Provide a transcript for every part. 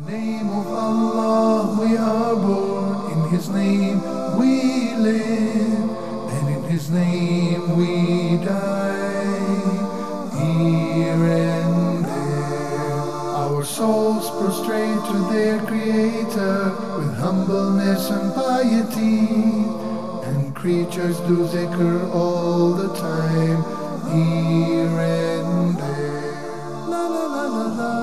Name of Allah we are born, in His name we live, and in His name we die, here and there. Our souls prostrate to their Creator with humbleness and piety, and creatures do zikr all the time, here and there. La la la la la.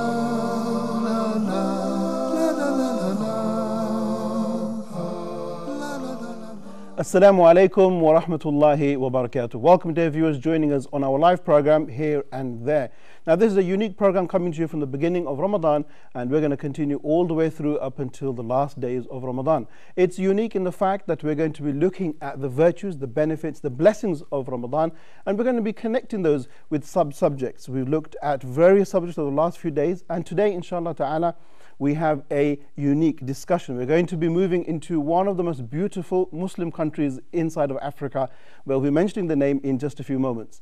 Assalamu alaikum wa rahmatullahi wa barakatuh. Welcome dear viewers joining us on our live program Here and There. Now this is a unique program coming to you from the beginning of Ramadan, and we're going to continue all the way through up until the last days of Ramadan. It's unique in the fact that we're going to be looking at the virtues, the benefits, the blessings of Ramadan, and we're going to be connecting those with sub-subjects. We've looked at various subjects over the last few days, and today inshallah ta'ala we have a unique discussion. We're going to be moving into one of the most beautiful Muslim countries inside of Africa. We'll be mentioning the name in just a few moments.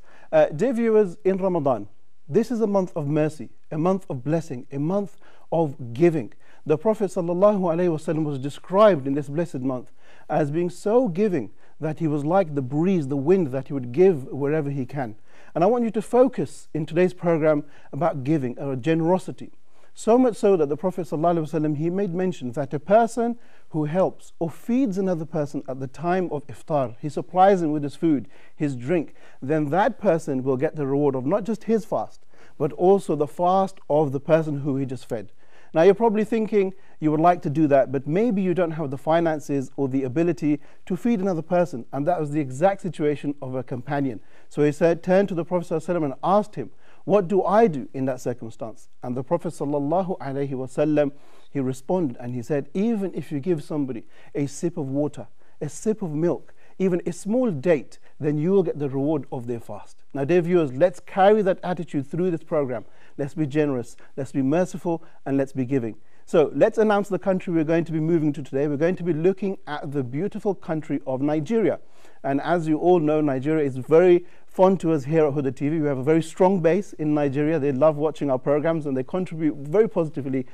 Dear viewers, in Ramadan, this is a month of mercy, a month of blessing, a month of giving. The Prophet ﷺ was described in this blessed month as being so giving that he was like the breeze, the wind that he would give wherever he can. And I want you to focus in today's program about giving, or generosity. So much so that the Prophet ﷺ, he made mention that a person who helps or feeds another person at the time of iftar, he supplies him with his food, his drink, then that person will get the reward of not just his fast, but also the fast of the person who he just fed. Now you're probably thinking you would like to do that, but maybe you don't have the finances or the ability to feed another person. And that was the exact situation of a companion. So he said, turned to the Prophet ﷺ and asked him, what do I do in that circumstance? And the Prophet ﷺ, he responded and he said, even if you give somebody a sip of water, a sip of milk, even a small date, then you will get the reward of their fast. Now dear viewers, let's carry that attitude through this program. Let's be generous, let's be merciful, and let's be giving. So let's announce the country we're going to be moving to today. We're going to be looking at the beautiful country of Nigeria. And as you all know, Nigeria is very fond to us here at Huda TV. We have a very strong base in Nigeria. They love watching our programs and they contribute very positively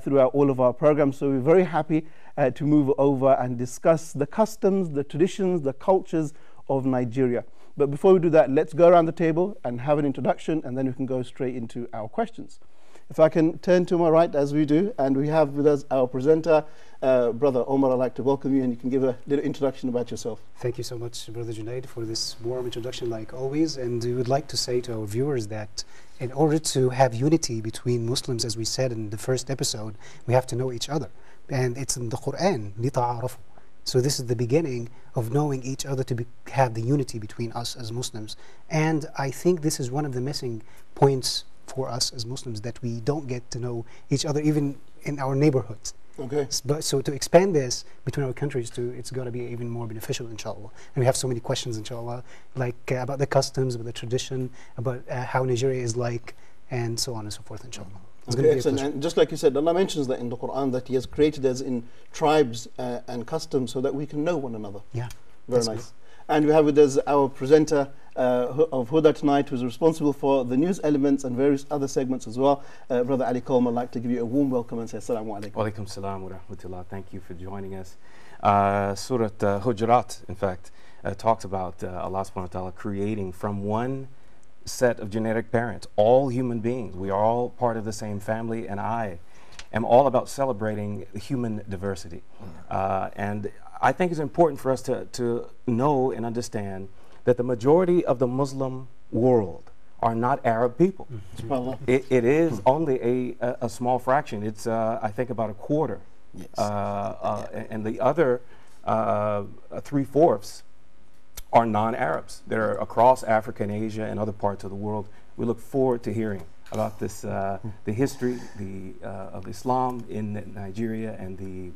throughout all of our programs. So we're very happy to move over and discuss the customs, the traditions, the cultures of Nigeria. But before we do that, let's go around the table and have an introduction, and then we can go straight into our questions. If I can turn to my right as we do, and we have with us our presenter, Brother Omar. I'd like to welcome you, and you can give a little introduction about yourself. Thank you so much, Brother Junaid, for this warm introduction like always. And we would like to say to our viewers that in order to have unity between Muslims, as we said in the first episode, we have to know each other. And it's in the Quran, لِتَعَارَفُوا. So this is the beginning of knowing each other, to have the unity between us as Muslims. And I think this is one of the missing points for us as Muslims, that we don't get to know each other even in our neighborhoods. Okay. But so to expand this between our countries, it's got to be even more beneficial, inshallah. And we have so many questions, inshallah, like about the customs, about the tradition, about how Nigeria is like, and so on and so forth, inshallah. Okay, excellent. And just like you said, Allah mentions that in the Quran, that He has created us in tribes and customs so that we can know one another. Yeah. Very nice. And we have with us our presenter of Huda tonight, who's responsible for the news elements and various other segments as well. Brother Ali Coleman, I'd like to give you a warm welcome and say Assalamu alaikum. Wa alaikum salam wa rahmatullah. Thank you for joining us. Surah Hujurat, in fact, talks about Allah subhanahu wa ta'ala creating from one set of genetic parents all human beings. We are all part of the same family, and I am all about celebrating human diversity. And I think it's important for us to know and understand that the majority of the Muslim world are not Arab people. It is only a small fraction. It's, I think, about a quarter. Yes. And the other 3/4 are non-Arabs that are across Africa and Asia and other parts of the world. We look forward to hearing about this, the history of Islam in Nigeria, and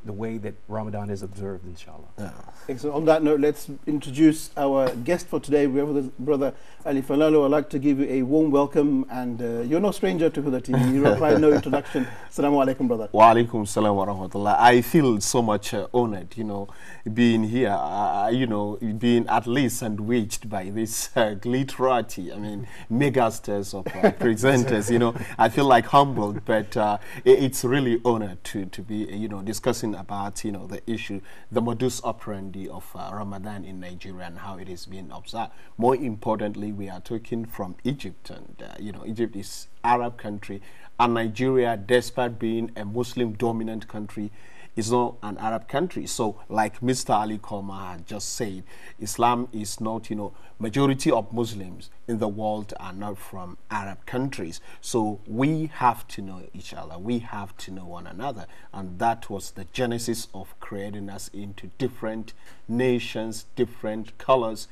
the way that Ramadan is observed, inshallah. Yeah. Excellent. On that note, let's introduce our guest for today. We have with us Brother Ali Falalo. I'd like to give you a warm welcome, and you're no stranger to Huda TV. You require no introduction. Assalamu alaikum, brother. Wa alaikum salam wa rahmatullah. I feel so much honored, being here, being at least sandwiched by this glitterati, megasters panels of presenters. You know, I feel like humbled, but it's really honored to be, you know, discussing about, you know, the issue, the modus operandi of Ramadan in Nigeria and how it is being observed. More importantly, we are talking from Egypt, and you know, Egypt is Arab country, and Nigeria, despite being a Muslim-dominant country, is not an Arab country. So, like Mr. Ali Koma had just said, Islam is not, you know, majority of Muslims in the world are not from Arab countries. So we have to know each other. We have to know one another. And that was the genesis of creating us into different nations, different colors,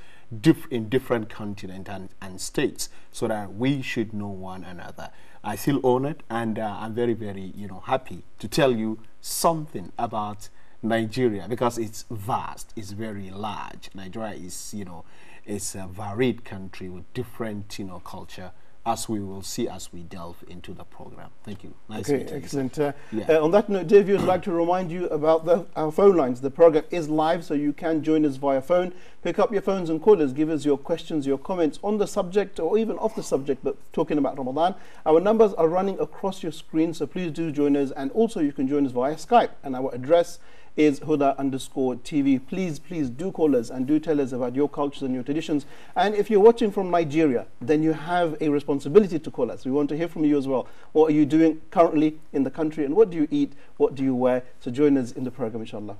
in different continents and states, so that we should know one another. I feel honored, and I'm very, very, you know, happy to tell you something about Nigeria, because it's vast, it's very large. Nigeria is, you know, it's a varied country with different, you know, culture, as we will see as we delve into the program. Thank you. Nice okay, meeting excellent. you. On that note, dear viewers, I'd like to remind you about our phone lines. The program is live, so you can join us via phone. Pick up your phones and call us. Give us your questions, your comments on the subject, or even off the subject, but talking about Ramadan. Our numbers are running across your screen, so please do join us. And also, you can join us via Skype, and our address is Huda_TV. Please do call us and do tell us about your cultures and your traditions. And if you're watching from Nigeria, then you have a responsibility to call us. We want to hear from you as well. What are you doing currently in the country, and what do you eat? What do you wear? So join us in the program, inshallah.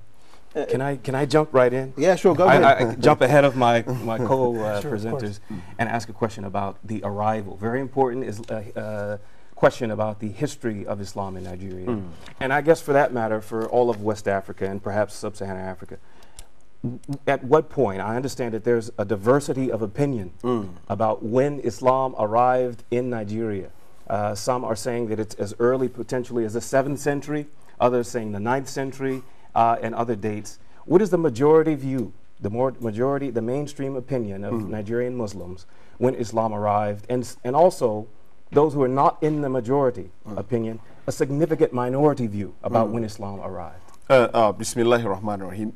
Can I jump right in? Yeah, sure, go ahead. I jump ahead of my co-presenters and ask a question about the arrival. Very important is question about the history of Islam in Nigeria. And I guess for that matter, for all of West Africa and perhaps Sub-Saharan Africa. At what point, I understand that there's a diversity of opinion about when Islam arrived in Nigeria. Some are saying that it's as early potentially as the 7th century, others saying the 9th century, and other dates. What is the majority view, the mainstream opinion of Nigerian Muslims when Islam arrived, and also those who are not in the majority opinion, a significant minority view about when Islam arrived? Bismillahir Rahmanir Rahim.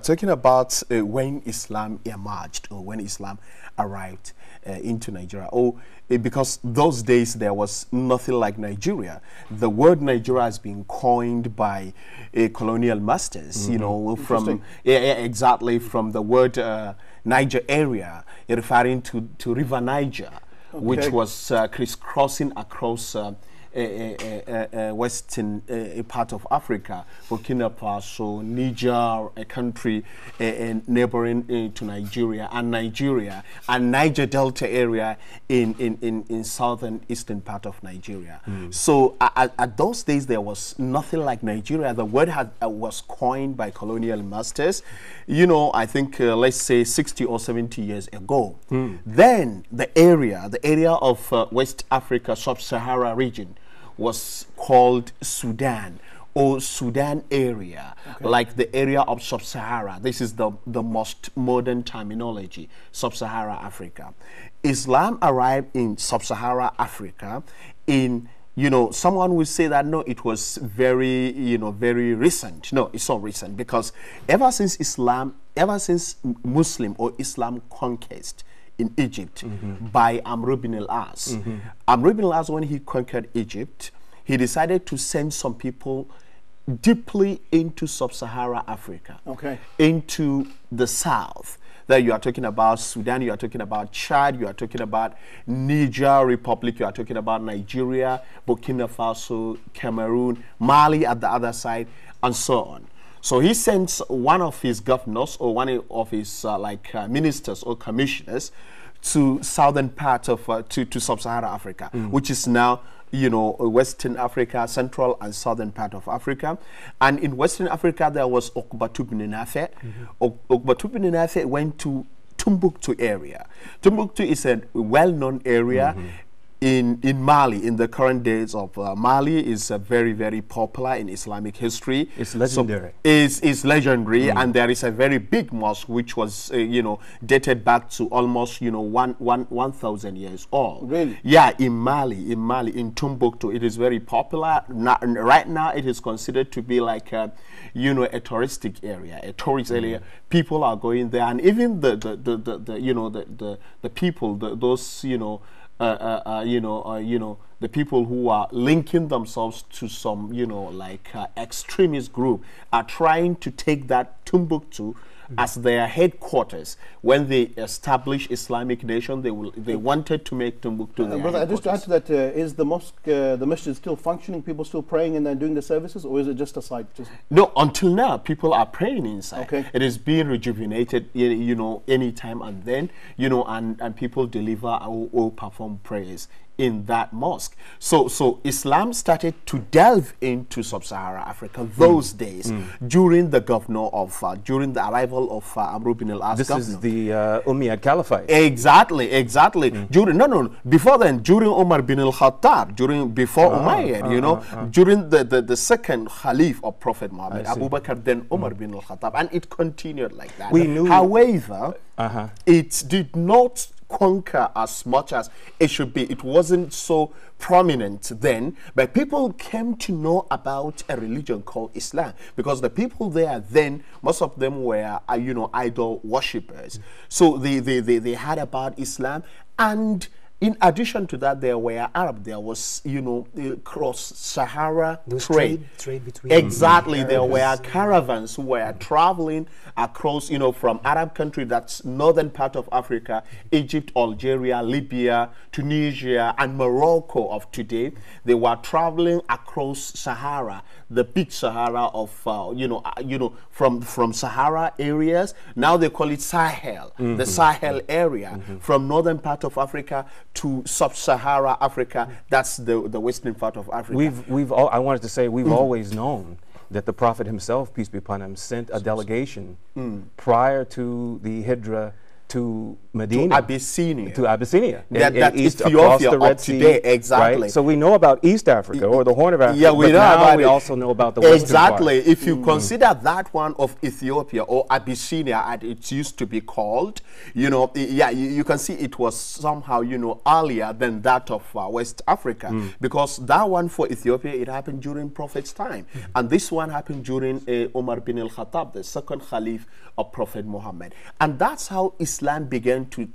Talking about when Islam emerged, or when Islam arrived into Nigeria, because those days there was nothing like Nigeria. The word Nigeria has been coined by colonial masters, you know, from exactly from the word Niger area, referring to River Niger, which was crisscrossing across western part of Africa, Burkina Faso, Niger, a country neighboring to Nigeria, and Niger Delta area in southern eastern part of Nigeria. So at those days there was nothing like Nigeria. The word was coined by colonial masters, you know, I think let's say 60 or 70 years ago. Then the area of West Africa, Sub-Sahara region, was called Sudan, or Sudan area, like the area of Sub-Sahara. This is the most modern terminology, Sub-Sahara Africa. Islam arrived in Sub-Sahara Africa in, you know, someone will say that no, it was very, you know, very recent. No, it's not recent, because ever since Muslim or Islam conquest in Egypt by Amr ibn al-As. Amr ibn al-As, when he conquered Egypt, he decided to send some people deeply into Sub-Sahara Africa, into the south. There you are talking about Sudan, you are talking about Chad, you are talking about Niger Republic, you are talking about Nigeria, Burkina Faso, Cameroon, Mali at the other side, and so on. So he sends one of his governors or one of his ministers or commissioners to southern part of to Sub-Saharan Africa, which is now, you know, Western Africa, Central and Southern part of Africa. And in Western Africa there was Uqbatu bin Nafi'. Uqbatu bin Nafi' went to Timbuktu area. Timbuktu is a well-known area in Mali, in the current days of Mali, is very, very popular in Islamic history. It's legendary. So it's legendary, and there is a very big mosque which was, you know, dated back to almost, you know, 1,000 years old. Really? Yeah, in Mali, in Timbuktu, it is very popular. Right now, it is considered to be like, you know, a touristic area, a tourist area. People are going there, and even the you know, the people, those, you know, the people who are linking themselves to some, extremist group are trying to take that Timbuktu as their headquarters. When they established Islamic Nation, they wanted to make Timbuktu their brother, just to add to that, is the mosque, the masjid still functioning? People still praying and then doing the services, or is it just a site? No, until now, people are praying inside. Okay. It is being rejuvenated, anytime and then, and people deliver or perform prayers in that mosque. So Islam started to delve into sub-Saharan Africa those days during the during the arrival of Amr ibn al-As. This is the Umayyad Caliphate. Exactly. Before then, during Umar bin al-Khattab, before Umayyad, during the second Khalif of Prophet Muhammad, Abu Bakr, then Umar bin al-Khattab, and it continued like that. However, it did not conquer as much as it should be. It wasn't so prominent then, but people came to know about a religion called Islam, because the people there then, most of them were idol worshippers. So they heard about Islam, and in addition to that, there were Arab. There was, cross-Sahara trade between. Exactly. There were caravans who were traveling across, from Arab country, that's northern part of Africa, Egypt, Algeria, Libya, Tunisia, and Morocco of today. They were traveling across Sahara, the big Sahara of, from Sahara areas. Now they call it Sahel, the Sahel area, from northern part of Africa to sub-Sahara Africa. That's the western part of Africa. I wanted to say, we've always known that the Prophet himself, peace be upon him, sent a delegation prior to the Hijrah to Medina. To Abyssinia. That's East Ethiopia of today, exactly. Right? So we know about East Africa, or the Horn of Africa, yeah, we know about we it. also know about the western part. If you consider that one of Ethiopia, or Abyssinia as it used to be called, you can see it was somehow, earlier than that of West Africa, because that one for Ethiopia, it happened during Prophet's time, and this one happened during Umar bin al-Khattab, the second Khalif of Prophet Muhammad. And that's how Islam began to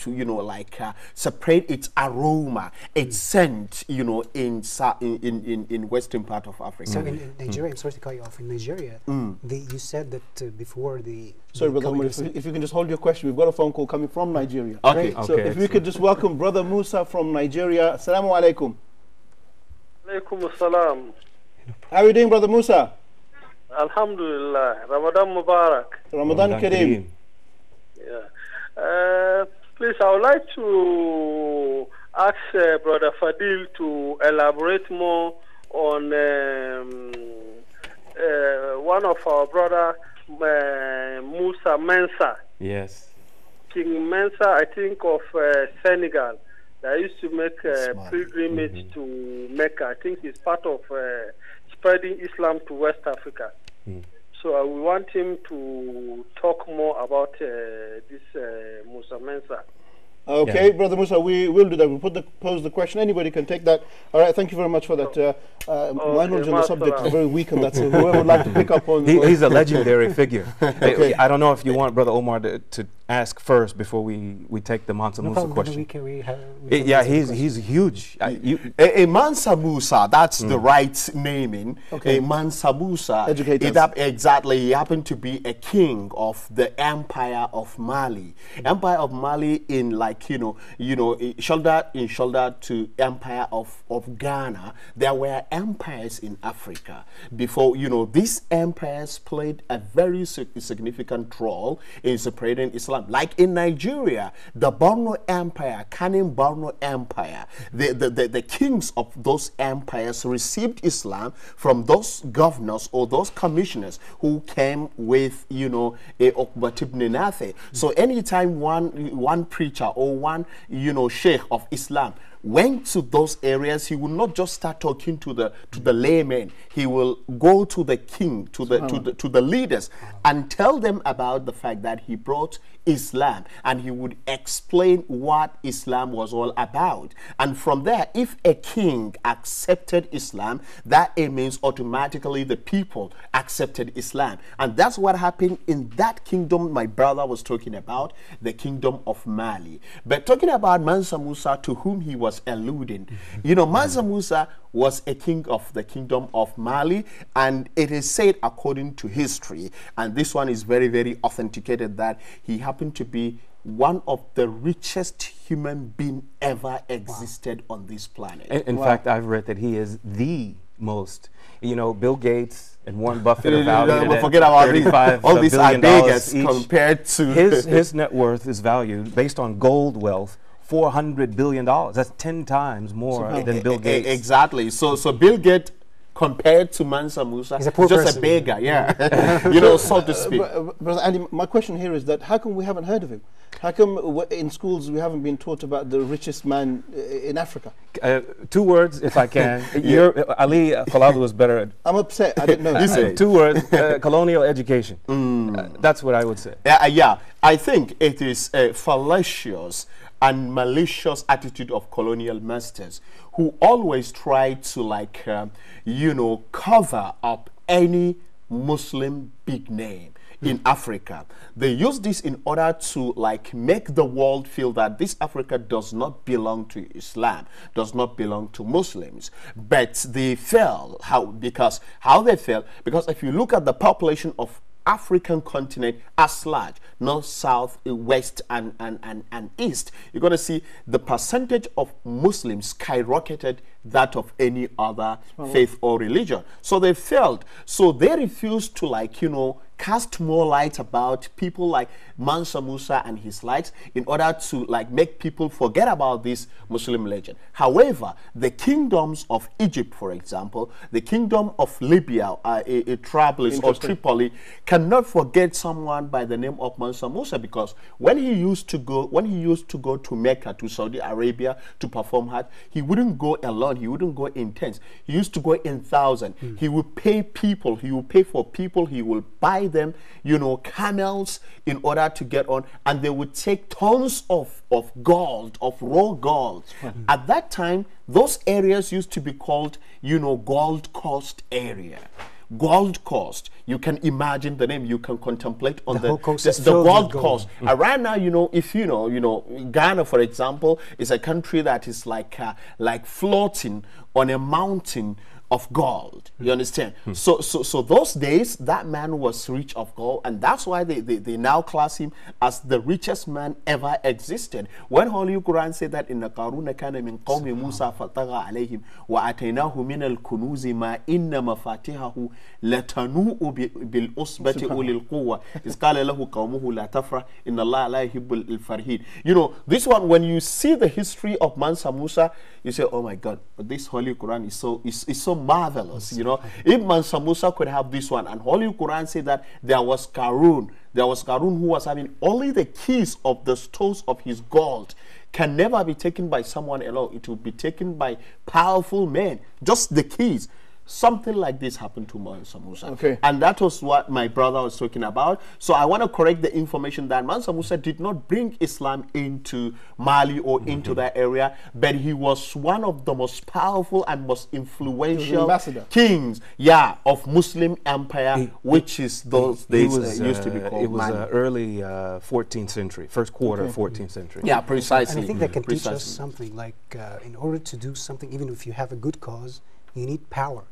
separate its aroma, its scent, in western part of Africa. So in Nigeria, I'm sorry to cut you off. In Nigeria, you said that before the... Sorry, Brother Umar, if you can just hold your question. We've got a phone call coming from Nigeria. Okay. So if we could just welcome Brother Musa from Nigeria. Assalamu alaikum. Alaikum assalam. How are you doing, Brother Musa? Alhamdulillah. Ramadan Mubarak. Ramadan Kareem. Yeah. Please, I would like to ask Brother Fadil to elaborate more on one of our brother, Musa Mensa. Yes. King Mensa, I think, of Senegal, that used to make pilgrimage to Mecca. I think he's part of spreading Islam to West Africa. So we want him to talk more about this Musa Mensa. Okay, Brother Musa, we will do that. We'll pose the question. Anybody can take that. All right, thank you very much for that. My knowledge on the subject is very weak on that, so whoever would like to pick up on... He's a legendary figure. Okay. I don't know if you want Brother Omar to ask first before we take the Mansa Musa question. Yeah, he's huge. A Mansa Musa, that's the right naming. Okay. A Mansa Musa, exactly, he happened to be a king of the Empire of Mali. Empire of Mali in shoulder in shoulder to Empire of Ghana. There were empires in Africa before. These empires played a very significant role in separating Islam. Like in Nigeria, the Borno Empire, Kanem Borno Empire, the kings of those empires received Islam from those governors or those commissioners who came with, a Uqbat ibn Nafi. So anytime one preacher or one, sheikh of Islam went to those areas, he will not just start talking to the laymen. He will go to the king, to the leaders, and tell them about the fact that he brought Islam, and he would explain what Islam was all about. And from there, if a king accepted Islam, that it means automatically the people accepted Islam. And that's what happened in that kingdom my brother was talking about, the kingdom of Mali. But talking about Mansa Musa, to whom he was was alluding. You know, Mansa Musa was a king of the kingdom of Mali, and it is said according to history, and this one is very, very authenticated, that he happened to be one of the richest human being ever existed on this planet. In fact, I've read that he is the most, you know, Bill Gates and Warren Buffett are valued at forget about $35 all these billion Vegas each. compared to his net worth is valued based on gold wealth, $400 billion. That's 10 times more than Bill Gates. Exactly. So Bill Gates compared to Mansa Musa, he's a poor just person. a beggar, yeah. You know, so to speak. Brother Andy, my question here is that how come we haven't heard of him? How come in schools we haven't been taught about the richest man in Africa? 2 words, if I can. Ali Khaladu was better at. I'm upset. I didn't know. 2 words, colonial education. That's what I would say. Yeah, I think it is a fallacious and malicious attitude of colonial masters who always try to, like, you know, cover up any Muslim big name in Africa. They use this in order to, like, make the world feel that this Africa does not belong to Islam, does not belong to Muslims. But they fail. How they fail? Because if you look at the population of African continent as large, north, south, west, and east, you're going to see the percentage of Muslims skyrocketed that of any other faith or religion. So they failed. So they refused to, like, you know, cast more light about people like Mansa Musa and his likes in order to, like, make people forget about this Muslim legend. However, the kingdoms of Egypt, for example, the kingdom of Libya, Trablus or Tripoli, cannot forget someone by the name of Mansa Musa, because when he used to go to Mecca, to Saudi Arabia to perform Hajj, he wouldn't go alone. He wouldn't go in tents. He used to go in thousands. He would pay people. He would pay for people. He will buy them, you know, camels in order to get on, and they would take tons of gold, of raw gold. At that time, those areas used to be called, you know, Gold Coast area. Gold Coast. You can imagine the name. You can contemplate on the Gold Coast. Right now, you know, if you know, Ghana, for example, is a country that is like floating on a mountain of gold. You understand? So those days, that man was rich of gold, and that's why they now class him as the richest man ever existed. When Holy Quran said that in the Qaruna kana min qawmi Musa fataga alayhim wa atainahu min al-kunuzi ma inna mafatihahu latanu'u bil usbati ulil quwwa is qala lahu qawmuhu la tafrah inna Allah la yuhibbul al-farhin. You know, this one, when you see the history of Mansa Musa, you say, oh my God, but this Holy Quran is so marvelous. You know, if Mansa Musa could have this one, and Holy Quran said that there was Qarun who was having only the keys of the stores of his gold, can never be taken by someone alone. It will be taken by powerful men, just the keys. Something like this happened to Mansa Musa. Okay. And that was what my brother was talking about. So I want to correct the information that Mansa Musa did not bring Islam into Mali or into that area, but he was one of the most powerful and most influential kings, of Muslim empire, which is those days used to be called It was Mali. early 14th century, first quarter 14th century. Yeah, precisely. And I think that can teach us something, like in order to do something, even if you have a good cause, you need power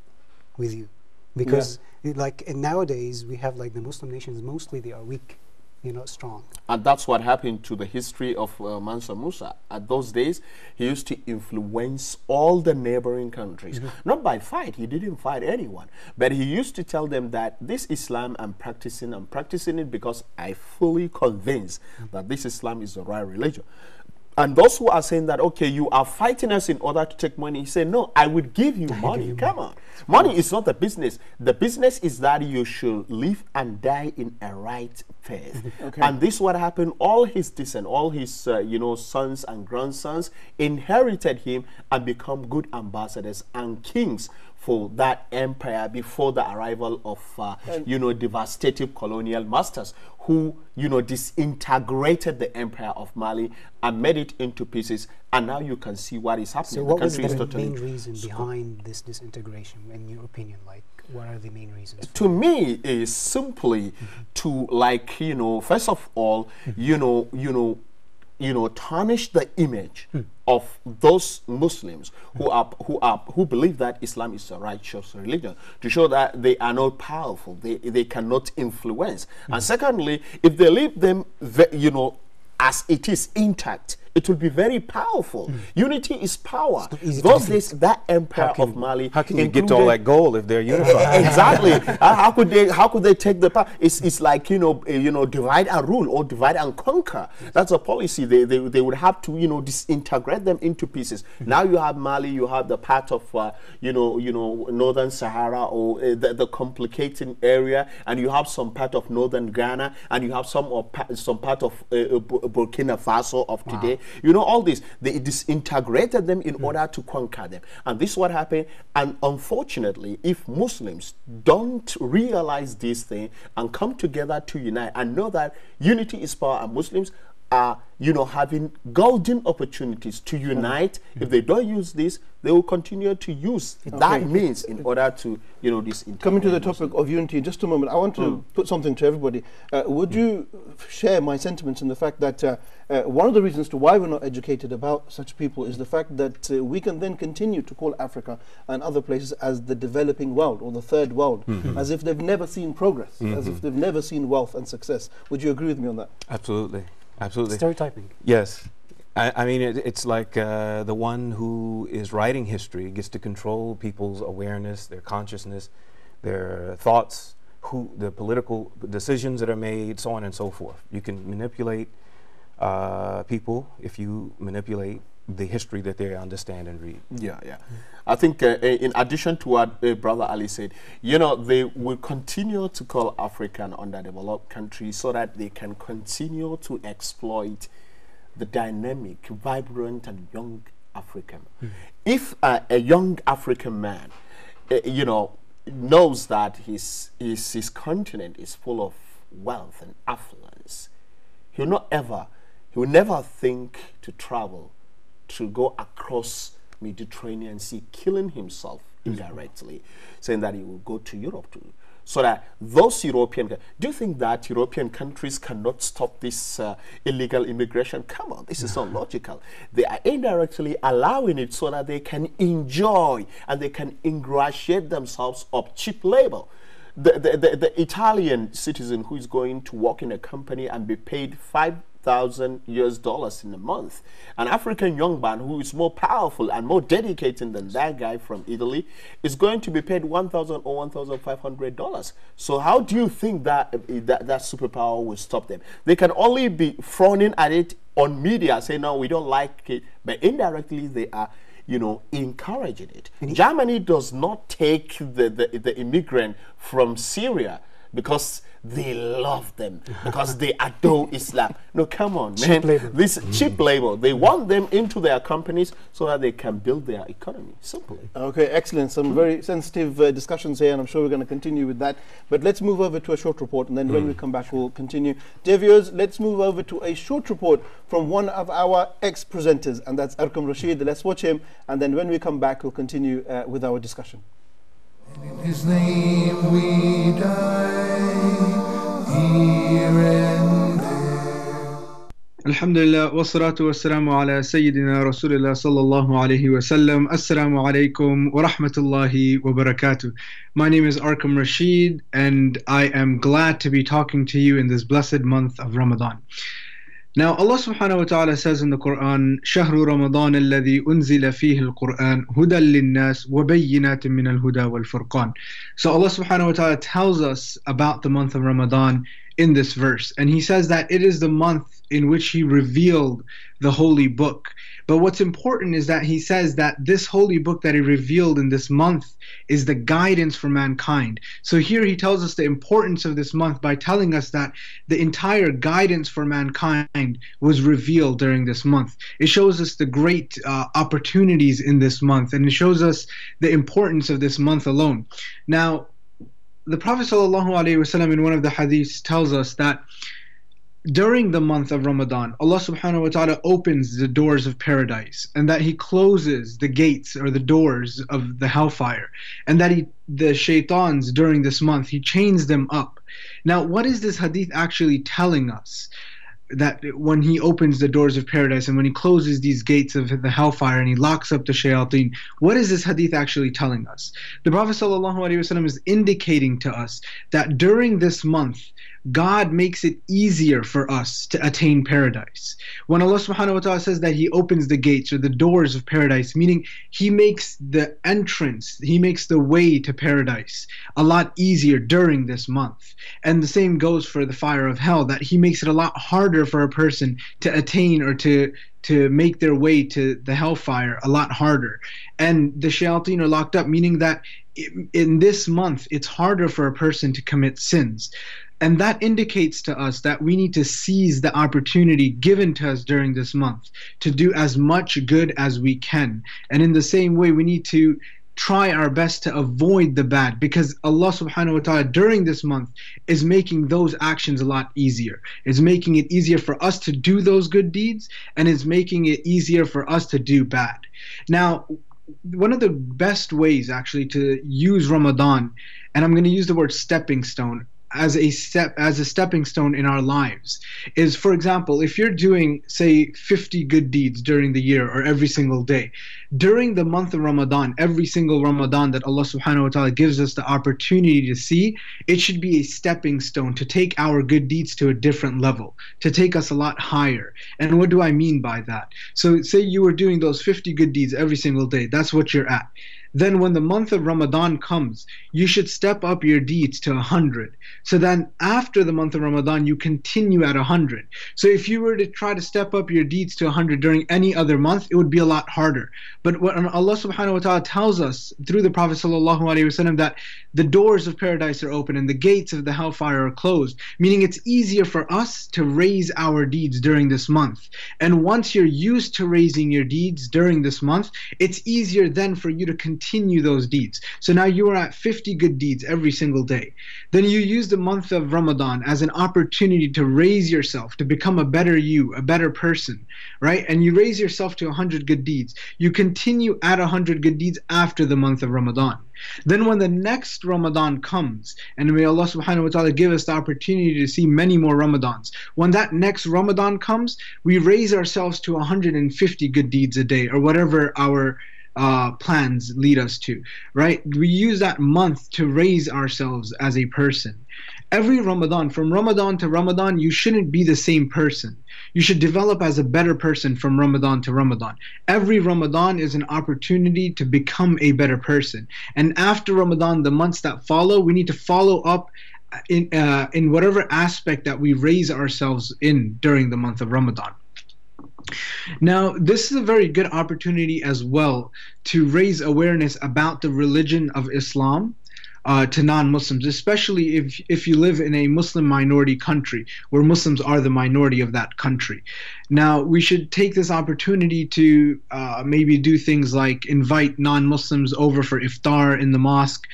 with you, because like nowadays we have, like, the Muslim nations, mostly they are weak, you're not strong. And that's what happened to the history of Mansa Musa. At those days, he used to influence all the neighboring countries. Not by fight, he didn't fight anyone, but he used to tell them that this Islam I'm practicing it because I fully convinced that this Islam is the right religion. And those who are saying that, okay, you are fighting us in order to take money, he said, no, I would give you money. Come on. Money is not the business. The business is that you should live and die in a right faith. And this is what happened. All his descendants, all his you know, sons and grandsons inherited him and become good ambassadors and kings for that empire before the arrival of you know, devastative colonial masters who, you know, disintegrated the empire of Mali and made it into pieces. And now you can see what is happening. So what was the main reason behind this disintegration, in your opinion? Like, what are the main reasons? To me, is simply to, like, you know, first of all, you know, tarnish the image of those Muslims who believe that Islam is a righteous religion, to show that they are not powerful, they cannot influence. And secondly, if they leave them, as it is intact, it will be very powerful. Unity is power. Those days, that empire of Mali. How can you get to all that gold if they're unified? Exactly. How could they take the power? It's like divide and rule or divide and conquer. That's a policy. They would have to disintegrate them into pieces. Now you have Mali. You have the part of northern Sahara or the complicated area, and you have some part of northern Ghana, and you have some part of Burkina Faso of today. All this, they disintegrated them in order to conquer them. And this is what happened. And unfortunately, if Muslims don't realize this thing and come together to unite and know that unity is power, and Muslims are having golden opportunities to unite. If they don't use this, they will continue to use that means in order to Coming to the topic of unity in just a moment, I want to put something to everybody. Would you share my sentiments in the fact that one of the reasons to why we're not educated about such people is the fact that we can then continue to call Africa and other places as the developing world or the third world, as if they've never seen progress, as if they've never seen wealth and success. Would you agree with me on that? Absolutely. Absolutely. Stereotyping. Yes. I mean, it's like the one who is writing history gets to control people's awareness, their consciousness, their thoughts, the political decisions that are made, so on and so forth. You can manipulate people if you manipulate the history that they understand and read. Yeah. I think in addition to what Brother Ali said, they will continue to call Africa an underdeveloped country so that they can continue to exploit the dynamic, vibrant, and young African. If a young African man, knows that his continent is full of wealth and affluence, he will never think to travel, to go across Mediterranean Sea, killing himself indirectly, saying that he will go to Europe too. So that those do you think that European countries cannot stop this illegal immigration? Come on, this is not logical. They are indirectly allowing it so that they can enjoy and they can ingratiate themselves of cheap labor. The Italian citizen who is going to work in a company and be paid $5,000 in a month, an African young man who is more powerful and more dedicated than that guy from Italy is going to be paid $1,000 or $1,500. So how do you think that superpower will stop them? They can only be frowning at it on media, saying no, we don't like it, but indirectly they are encouraging it. Germany does not take the immigrant from Syria because they love them, because they adore Islam. No, come on, man. Cheap labor. This cheap labor, they want them into their companies so that they can build their economy. Simply. Okay, excellent. Some very sensitive discussions here, and I'm sure we're going to continue with that. But let's move over to a short report, and then when we come back, we'll continue. Dear viewers, let's move over to a short report from one of our ex-presenters, and that's Arqam Rashid. Let's watch him, and then when we come back, we'll continue with our discussion. In His name we die, here and there. Alhamdulillah, wassalatu wassalamu ala Sayyidina Rasulullah sallallahu alayhi wa sallam. Assalamu alaikum wa rahmatullahi wa barakatuh. My name is Arqam Rashid, and I am glad to be talking to you in this blessed month of Ramadan. Now, Allah subhanahu wa ta'ala says in the Quran, شهر رمضان الذي أنزل فيه القرآن هدى للناس وبينات من الهدى والفرقان. So Allah subhanahu wa ta'ala tells us about the month of Ramadan in this verse, and He says that it is the month in which He revealed the holy book. But what's important is that He says that this holy book that He revealed in this month is the guidance for mankind. So here He tells us the importance of this month by telling us that the entire guidance for mankind was revealed during this month. It shows us the great opportunities in this month, and it shows us the importance of this month alone. Now, the Prophet ﷺ in one of the hadiths tells us that during the month of Ramadan, Allah subhanahu wa ta'ala opens the doors of paradise, and that He closes the gates or the doors of the hellfire, and that the shaitans during this month, He chains them up. Now, what is this hadith actually telling us? that when he opens the doors of paradise and when he closes these gates of the hellfire and he locks up the shayateen, what is this hadith actually telling us? The Prophet ﷺ is indicating to us that during this month, God makes it easier for us to attain paradise. When Allah subhanahu wa ta'ala says that He opens the gates or the doors of paradise, meaning He makes the entrance, He makes the way to paradise a lot easier during this month. And the same goes for the fire of hell, that He makes it a lot harder for a person to attain or to make their way to the hellfire a lot harder. And the shayateen are locked up, meaning that in this month it's harder for a person to commit sins. And that indicates to us that we need to seize the opportunity given to us during this month to do as much good as we can. And in the same way, we need to try our best to avoid the bad, because Allah subhanahu wa ta'ala during this month is making those actions a lot easier. It's making it easier for us to do those good deeds, and it's making it easier for us to do bad. Now, one of the best ways actually to use Ramadan, and I'm going to use the word stepping stone, as a stepping stone in our lives, is, for example, if you're doing, say, 50 good deeds during the year or every single day, during the month of Ramadan, every single Ramadan that Allah subhanahu wa ta'ala gives us the opportunity to see, it should be a stepping stone to take our good deeds to a different level, to take us a lot higher. And what do I mean by that? So say you were doing those 50 good deeds every single day, that's what you're at. Then when the month of Ramadan comes, you should step up your deeds to 100. So then after the month of Ramadan, you continue at 100. So if you were to try to step up your deeds to 100 during any other month, it would be a lot harder. But when Allah subhanahu wa ta'ala tells us through the Prophet sallallahu alaihi wasallam that the doors of paradise are open and the gates of the hellfire are closed, meaning it's easier for us to raise our deeds during this month. And once you're used to raising your deeds during this month, it's easier then for you to continue those deeds. So now you are at 50 good deeds every single day. Then you use the month of Ramadan as an opportunity to raise yourself, to become a better you, a better person, right? And you raise yourself to 100 good deeds. You continue at 100 good deeds after the month of Ramadan. Then when the next Ramadan comes, and may Allah subhanahu wa ta'ala give us the opportunity to see many more Ramadans, when that next Ramadan comes, we raise ourselves to 150 good deeds a day, or whatever our plans lead us to, right? We use that month to raise ourselves as a person. Every Ramadan, from Ramadan to Ramadan, you shouldn't be the same person. You should develop as a better person from Ramadan to Ramadan. Every Ramadan is an opportunity to become a better person. And after Ramadan, the months that follow, we need to follow up in whatever aspect that we raise ourselves in during the month of Ramadan. Now, this is a very good opportunity as well to raise awareness about the religion of Islam to non-Muslims, especially if you live in a Muslim minority country where Muslims are the minority of that country. Now, we should take this opportunity to maybe do things like invite non-Muslims over for iftar in the mosque.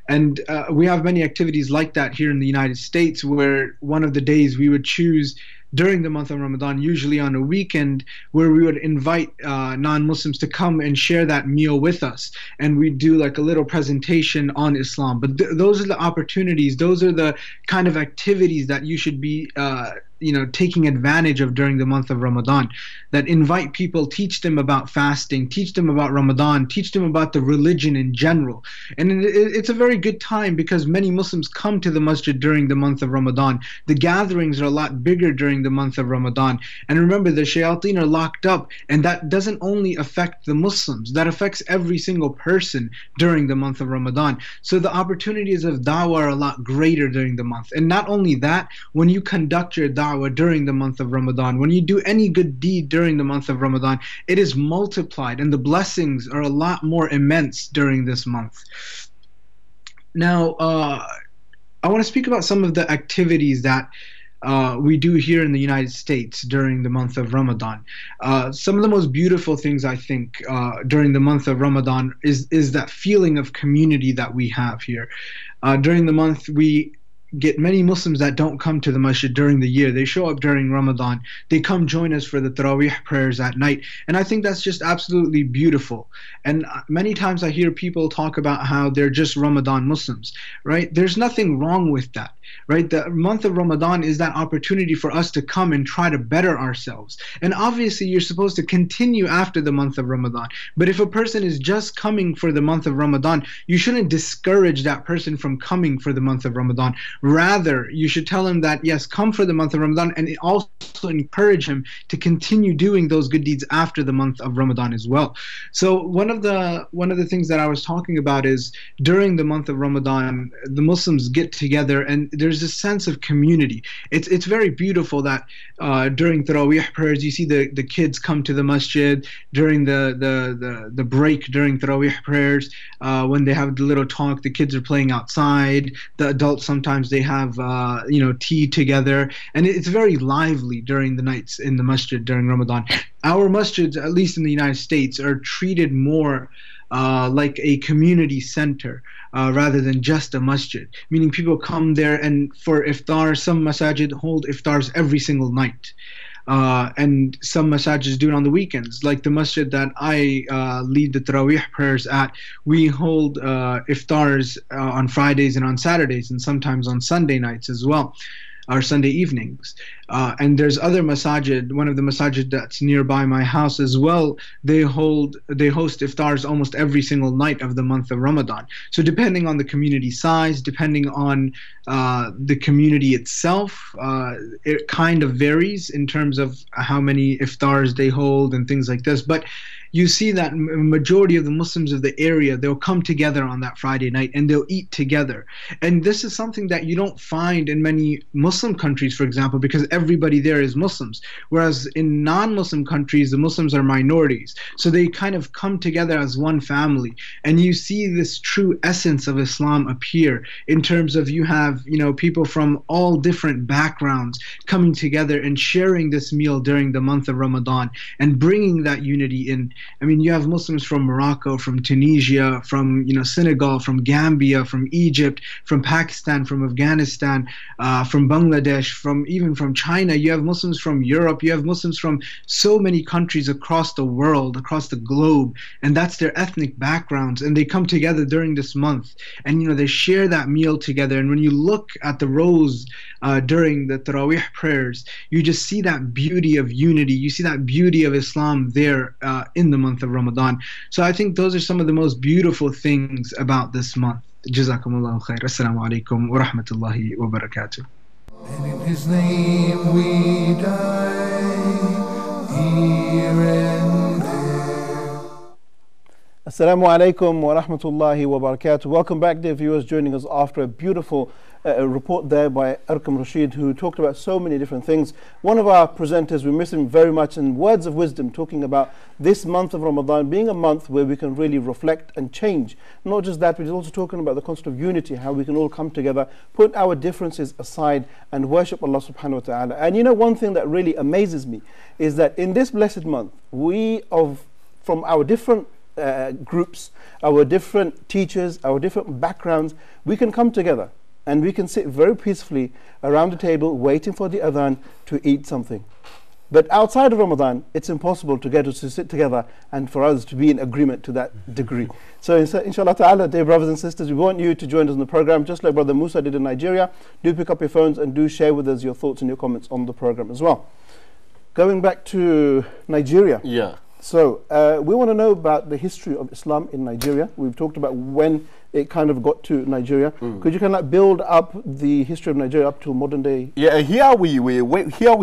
And we have many activities like that here in the United States, where one of the days we would choose during the month of Ramadan, usually on a weekend, where we would invite non-Muslims to come and share that meal with us. And we'd do like a little presentation on Islam. But those are the opportunities, those are the kind of activities that you should be taking advantage of during the month of Ramadan, that invite people, teach them about fasting, teach them about Ramadan, teach them about the religion in general. And it's a very good time because many Muslims come to the masjid during the month of Ramadan. The gatherings are a lot bigger during the month of Ramadan. And remember, the shayateen are locked up, and that doesn't only affect the Muslims, that affects every single person during the month of Ramadan. So the opportunities of da'wah are a lot greater during the month. And not only that, when you conduct your da'wah during the month of Ramadan, when you do any good deed during the month of Ramadan, it is multiplied, and the blessings are a lot more immense during this month. Now, I want to speak about some of the activities that we do here in the United States during the month of Ramadan. Some of the most beautiful things, I think, during the month of Ramadan is that feeling of community that we have here. During the month, we get many Muslims that don't come to the masjid during the year. They show up during Ramadan. They come join us for the Taraweeh prayers at night. And I think that's just absolutely beautiful. And many times I hear people talk about how they're just Ramadan Muslims, right? There's nothing wrong with that, right? The month of Ramadan is that opportunity for us to come and try to better ourselves. And obviously you're supposed to continue after the month of Ramadan. But if a person is just coming for the month of Ramadan, you shouldn't discourage that person from coming for the month of Ramadan. Rather, you should tell him that, yes, come for the month of Ramadan, and also encourage him to continue doing those good deeds after the month of Ramadan as well. So one of the things that I was talking about is during the month of Ramadan, the Muslims get together and there's a sense of community. It's very beautiful that during Taraweeh prayers, you see the kids come to the masjid during the break during Taraweeh prayers. When they have the little talk, the kids are playing outside. The adults sometimes they have tea together, and it's very lively during the nights in the masjid during Ramadan. Our masjids, at least in the United States, are treated more like a community center rather than just a masjid, meaning people come there, and for iftar, some masajid hold iftars every single night. And some masajid do it on the weekends. Like the masjid that I lead the Taraweeh prayers at, we hold iftars on Fridays and on Saturdays, and sometimes on Sunday nights as well, or Sunday evenings. And there's other masajid, one of the masajid that's nearby my house as well, they host iftars almost every single night of the month of Ramadan. So depending on the community size, depending on the community itself, it kind of varies in terms of how many iftars they hold and things like this. But you see that majority of the Muslims of the area, they'll come together on that Friday night and they'll eat together. And this is something that you don't find in many Muslim countries, for example, because everybody there is Muslims. Whereas in non-Muslim countries, the Muslims are minorities. So they kind of come together as one family. And you see this true essence of Islam appear in terms of you have, people from all different backgrounds coming together and sharing this meal during the month of Ramadan and bringing that unity in. I mean, you have Muslims from Morocco, from Tunisia, from Senegal, from Gambia, from Egypt, from Pakistan, from Afghanistan, from Bangladesh, even from China. You have Muslims from Europe. You have Muslims from so many countries across the world, across the globe, and that's their ethnic backgrounds. And they come together during this month, and they share that meal together. And when you look at the rows during the Taraweeh prayers, you just see that beauty of unity. You see that beauty of Islam there in the month of Ramadan. So I think those are some of the most beautiful things about this month. Jazakumullahu khair. Assalamu alaikum wa rahmatullahi wa barakatuh. And in His name we die, here and there. Assalamu alaikum wa rahmatullahi wa barakatuh. Welcome back, dear viewers, joining us after a beautiful report there by Arqam Rashid, who talked about so many different things. One of our presenters, we miss him very much, in words of wisdom, talking about this month of Ramadan being a month where we can really reflect and change. Not just that, but he's also talking about the concept of unity, how we can all come together, put our differences aside and worship Allah subhanahu wa ta'ala. And one thing that really amazes me is that in this blessed month, from our different groups, our different teachers, our different backgrounds, we can come together and we can sit very peacefully around the table waiting for the adhan to eat something. But outside of Ramadan, it's impossible to get us to sit together and for us to be in agreement to that degree. So inshallah ta'ala, dear brothers and sisters, we want you to join us in the program just like Brother Musa did in Nigeria. Do pick up your phones and do share with us your thoughts and your comments on the program as well. Going back to Nigeria. Yeah. So we want to know about the history of Islam in Nigeria. We've talked about when it kind of got to Nigeria. Could you kind of build up the history of Nigeria up to modern day? Yeah, here we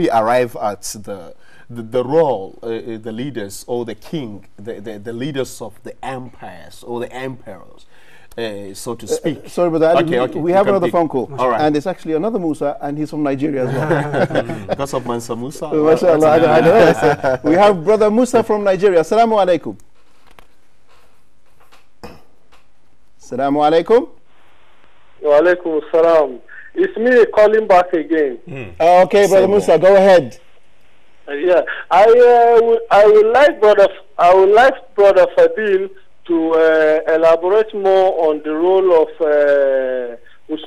arrive at the role, the leaders or the king, the leaders of the empires or the emperors. So to speak. Sorry about that. Okay, we have another phone call. All right. And it's actually another Musa, and he's from Nigeria as well. Because of Mansa Musa? MashaAllah, I know. We have Brother Musa from Nigeria. Assalamu alaikum. Assalamu alaikum. Wa alaikum assalam. It's me calling back again. Okay, Brother Musa, go ahead. Yeah, I would like Brother Fadil to elaborate more on the role of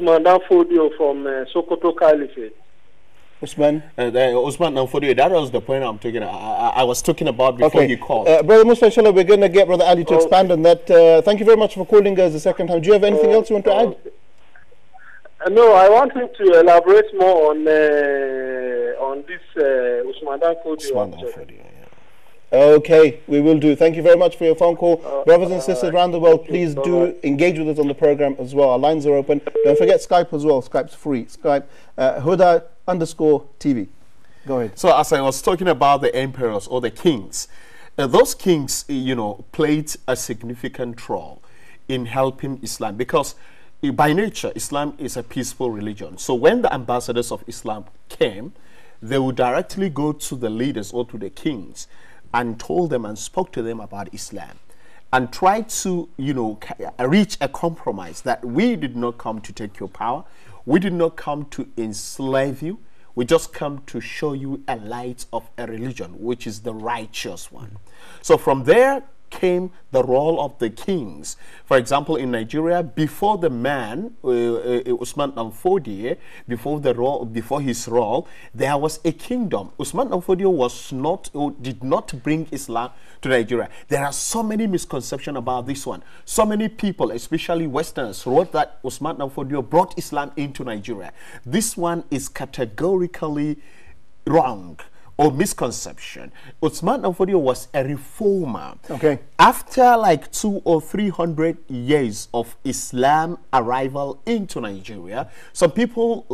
Usman Danfodio from Sokoto Caliphate. Usman? Usman Danfodio, that was the point I was talking about before you called. Brother Mustafa, inshallah, we're going to get Brother Ali to expand on that. Thank you very much for calling us the second time. Do you have anything else you want to add? No, I want him to elaborate more on this Usman Danfodio. Okay, we will do. Thank you very much for your phone call. Brothers and sisters around the world, please do engage with us on the program as well. Our lines are open. Don't forget Skype as well. Skype's free. Skype, Huda_TV. Go ahead. So as I was talking about the emperors or the kings, those kings, played a significant role in helping Islam, because by nature, Islam is a peaceful religion. So when the ambassadors of Islam came, they would directly go to the leaders or to the kings and told them and spoke to them about Islam and tried to, reach a compromise that we did not come to take your power. We did not come to enslave you. We just come to show you a light of a religion, which is the righteous one. So from there came the role of the kings. For example, in Nigeria, before the man Usman Danfodio, before his role, there was a kingdom. Usman Danfodio did not bring Islam to Nigeria. There are so many misconceptions about this one. So many people, especially Westerners, wrote that Usman Danfodio brought Islam into Nigeria. This one is categorically wrong or misconception. Usman Danfodio was a reformer. Okay. After like 200 or 300 years of Islam arrival into Nigeria, some people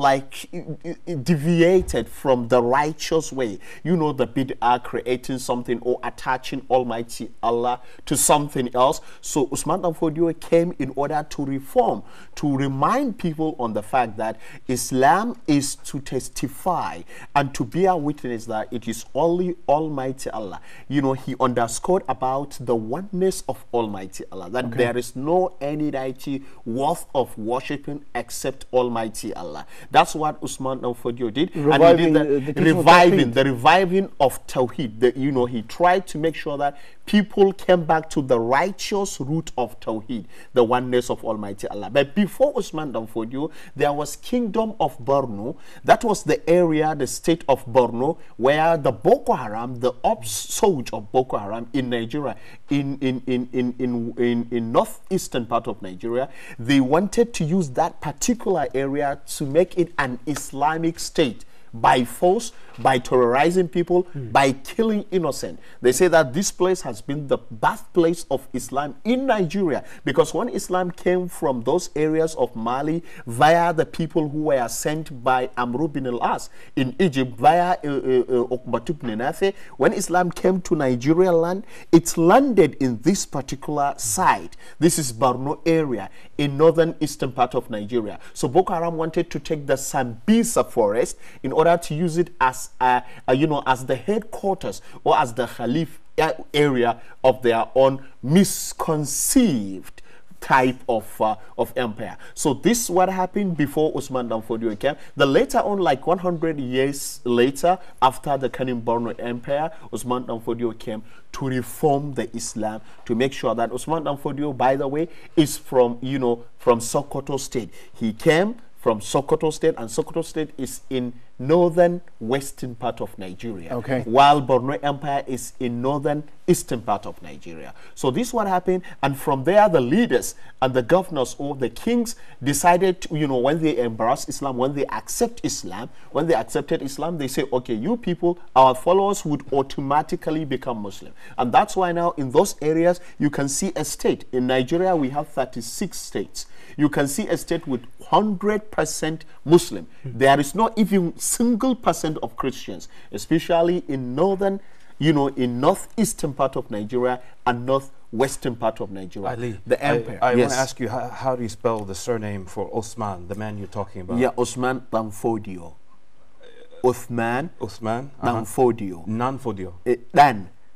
deviated from the righteous way. The bid'ah, creating something or attaching Almighty Allah to something else. So Usman Danfodio came in order to reform, to remind people on the fact that Islam is to testify and to bear witness that it is only Almighty Allah. He underscored about the oneness of Almighty Allah, that there is no any deity worth of worshipping except Almighty Allah. That's what Usman Danfodio did. Reviving, and he did the reviving of Tawheed. He tried to make sure that people came back to the righteous root of Tawheed, the oneness of Almighty Allah. But before Usman Danfodio, there was Kingdom of Borno. That was the area, the state of Borno, where the Boko Haram, the upsurge of Boko Haram in Nigeria, in northeastern part of Nigeria, they wanted to use that particular area to make it an Islamic state by force, by terrorizing people, by killing innocent. They say that this place has been the birthplace of Islam in Nigeria, because when Islam came from those areas of Mali via the people who were sent by Amr bin al-As in Egypt via Uqbat ibn Nafi, when Islam came to Nigeria land, it landed in this particular site. This is Borno area in northern eastern part of Nigeria. So Boko Haram wanted to take the Sambisa forest in order to use it as as the headquarters or as the Khalif area of their own misconceived type of empire. So this is what happened before Usman Danfodio came. The later on, like 100 years later, after the Kanim Borno Empire, Usman Danfodio came to reform the Islam, to make sure that Usman Danfodio, by the way, is from from Sokoto State. He came from Sokoto State, and Sokoto State is in northern western part of Nigeria, while Borno Empire is in northern eastern part of Nigeria. So this is what happened, and from there the leaders and the governors or the kings decided to, when they embrace Islam, when they accepted Islam, they say, okay, you people, our followers would automatically become Muslim. And that's why now in those areas you can see a state. In Nigeria we have 36 states. You can see a state with 100% Muslim. There is not even single percent of Christians, especially in northern, in northeastern part of Nigeria and northwestern part of Nigeria. Ali, the empire. I want to ask you, how do you spell the surname for Osman, the man you're talking about? Yeah, Usman Danfodio. Usman Danfodio.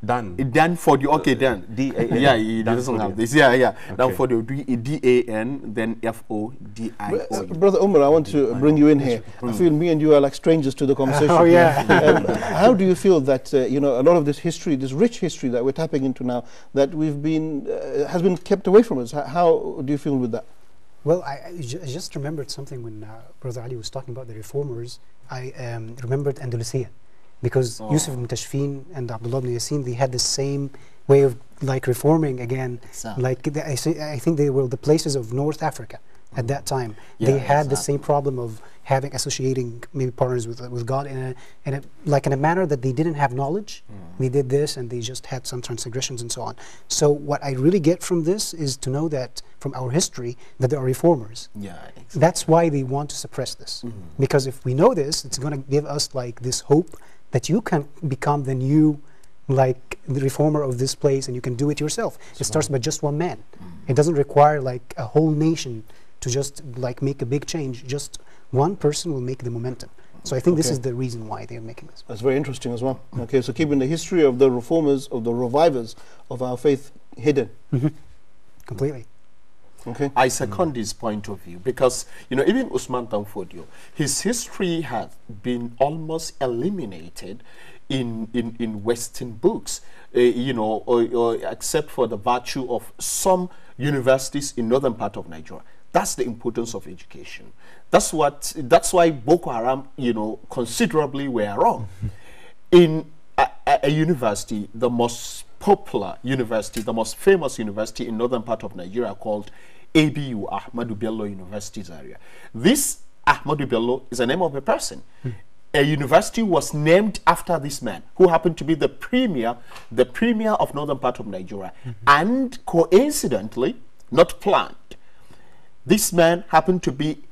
Dan. Danfodio. Okay, Dan. D-A-N. Yeah, he doesn't have this. Yeah. Okay. Danfodio. D-A-N, then F-O-D-I-O. Brother Umar, I want to bring you in here. I feel me and you are like strangers to the conversation. Oh, yeah. How do you feel that, a lot of this history, this rich history that we're tapping into now, that we've been, has been kept away from us? How do you feel with that? Well, I just remembered something when Brother Ali was talking about the reformers. I remembered Andalusia, because Yusuf ibn Tashfin and Abdullah ibn Yassin, they had the same way of like reforming again. Exactly. Like I think they were the places of North Africa at that time. Yeah, they had the exactly. same problem of having associating maybe partners with God in a manner that they didn't have knowledge. They did this and they just had some transgressions and so on. So what I really get from this is to know that from our history that there are reformers. Yeah, exactly. That's why they want to suppress this. Because if we know this, it's going to give us like this hope that you can become the new like the reformer of this place, and you can do it yourself. It starts by just one man. It doesn't require like a whole nation to just like make a big change. Just one person will make the momentum. So I think this is the reason why they are making this. That's very interesting as well. Okay, so keeping the history of the reformers, of the revivers of our faith hidden. Completely. Okay. I second his point of view, because even Usman Danfodio, his history has been almost eliminated in Western books, or except for the virtue of some universities in northern part of Nigeria. That's the importance of education. That's why Boko Haram, considerably were wrong. In a university, the most popular university, the most famous university in northern part of Nigeria, called ABU, Ahmadu Bello University Zaria. This Ahmadu Bello is the name of a person. A university was named after this man, who happened to be the premier of northern part of Nigeria. And coincidentally, not planned, this man happened to be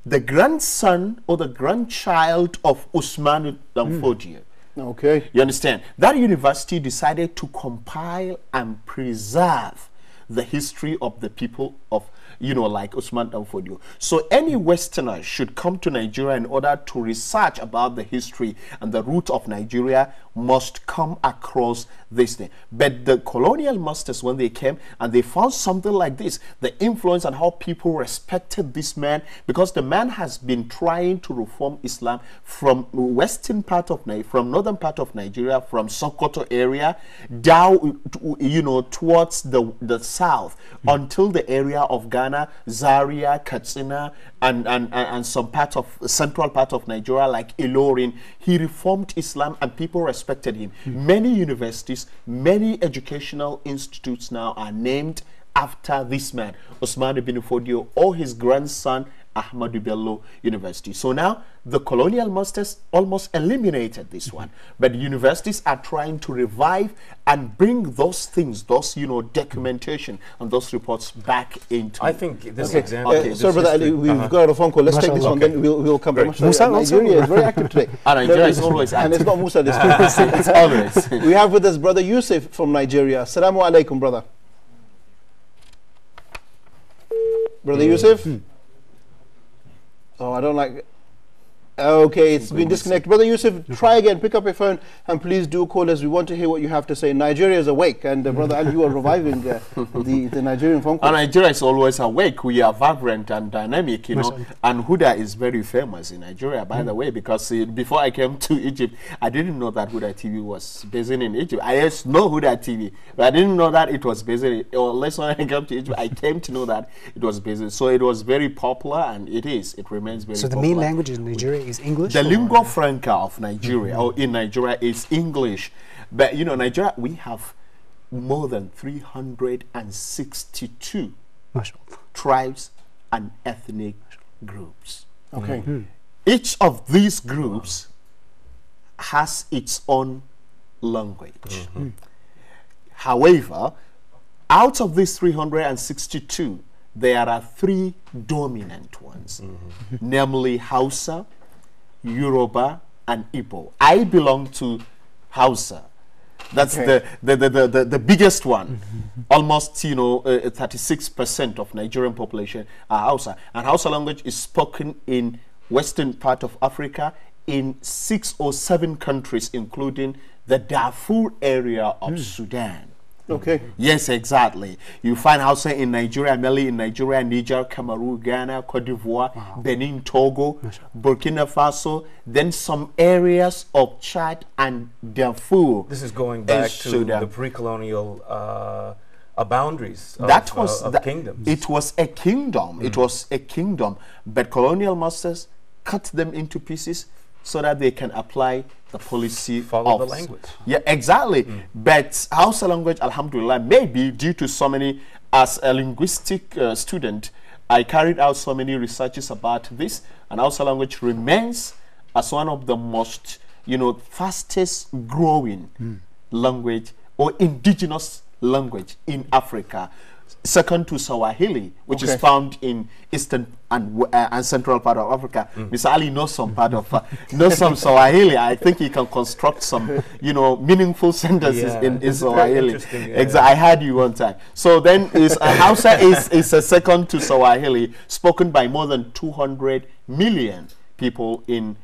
the grandson or the grandchild of Usman Danfodio. Okay. You understand? That university decided to compile and preserve the history of the people of, like Usman Danfodio. So any Westerner should come to Nigeria in order to research about the history and the root of Nigeria, must come across this thing. But the colonial masters, when they came and they found something like this, the influence and how people respected this man, because the man has been trying to reform Islam from western part of from northern part of Nigeria, from Sokoto area down to, towards the south, until the area of Ghana, Zaria, Katsina, and some part of central part of Nigeria like Ilorin. He reformed Islam and people respected him. Many universities, many educational institutes now are named after this man, Usman ibn Fodio, or his grandson, Ahmadu Bello University. So now the colonial masters almost eliminated this one, but universities are trying to revive and bring those things, those documentation and those reports back into. I think this Okay. example. Sorry, Brother Ali, we've got a phone call. Let's take this one, then we'll come back. Musa Nigeria is very active today. Nigeria is always active. And it's not Musa, it's It's always. We have with us Brother Yusuf from Nigeria. Assalamu alaikum, brother. Brother Yusuf? Oh, I don't like it. Okay, it's been disconnected. Brother Yusuf, try again. Pick up your phone and please do call us. We want to hear what you have to say. Nigeria is awake, and Brother Ali, you are reviving the Nigerian phone call. Nigeria is always awake. We are vibrant and dynamic, And Huda is very famous in Nigeria, by the way, because before I came to Egypt, I didn't know that Huda TV was based in Egypt. I just know Huda TV, but I didn't know that it was based in, or unless when I came to Egypt, I came to know that it was based in. So it was very popular, and it remains very popular. So the main language in Nigeria is English? The lingua franca of Nigeria, or in Nigeria, is English. But Nigeria, we have more than 362 tribes and ethnic groups. Okay. Each of these groups has its own language. However, out of these 362, there are three dominant ones, namely Hausa, Yoruba, and Igbo. I belong to Hausa. That's the biggest one. Almost 36% of Nigerian population are Hausa, and Hausa language is spoken in western part of Africa in 6 or 7 countries, including the Darfur area of Sudan. Okay. Yes, exactly. You find Hausa in Nigeria, Mali in Nigeria, Niger, Cameroon, Ghana, Cote d'Ivoire, Benin, Togo, Burkina Faso, then some areas of Chad and Darfur. This is going back to Sudan. the pre-colonial boundaries that of, was of kingdoms. It was a kingdom. It was a kingdom, but colonial masters cut them into pieces so that they can apply the policy. Follow the language. Yeah, exactly. But Hausa language, alhamdulillah, maybe due to so many, as a linguistic student, I carried out so many researches about this, and Hausa language remains as one of the most, fastest growing language or indigenous language in Africa, second to Swahili, which is found in eastern and central part of Africa. Mr. Ali knows some part of knows some Swahili. I think he can construct some meaningful sentences in Swahili. Exactly, I heard you one time. So then Hausa is a second to Swahili, spoken by more than 200 million people in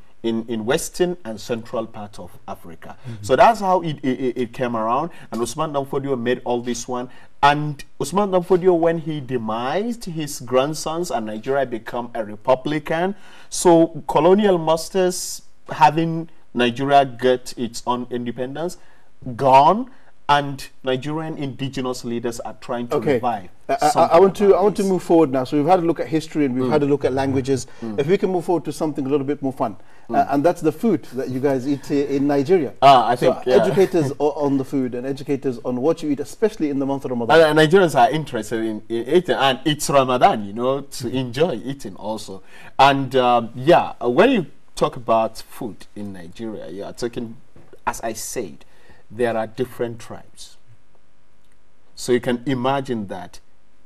western and central part of Africa. So that's how it came around, and Usman Danfodio made all this one. And Usman Danfodio, when he demised his grandsons and Nigeria became a republican, so colonial masters having Nigeria get its own independence gone, and Nigerian indigenous leaders are trying to revive. I want to move forward now. So we've had a look at history and we've had a look at languages. If we can move forward to something a little bit more fun, and that's the food that you guys eat in Nigeria. I think educators on the food and educators on what you eat, especially in the month of Ramadan. Nigerians are interested in eating, and it's Ramadan, to enjoy eating also. And when you talk about food in Nigeria, you are talking, as I said, there are different tribes. So you can imagine that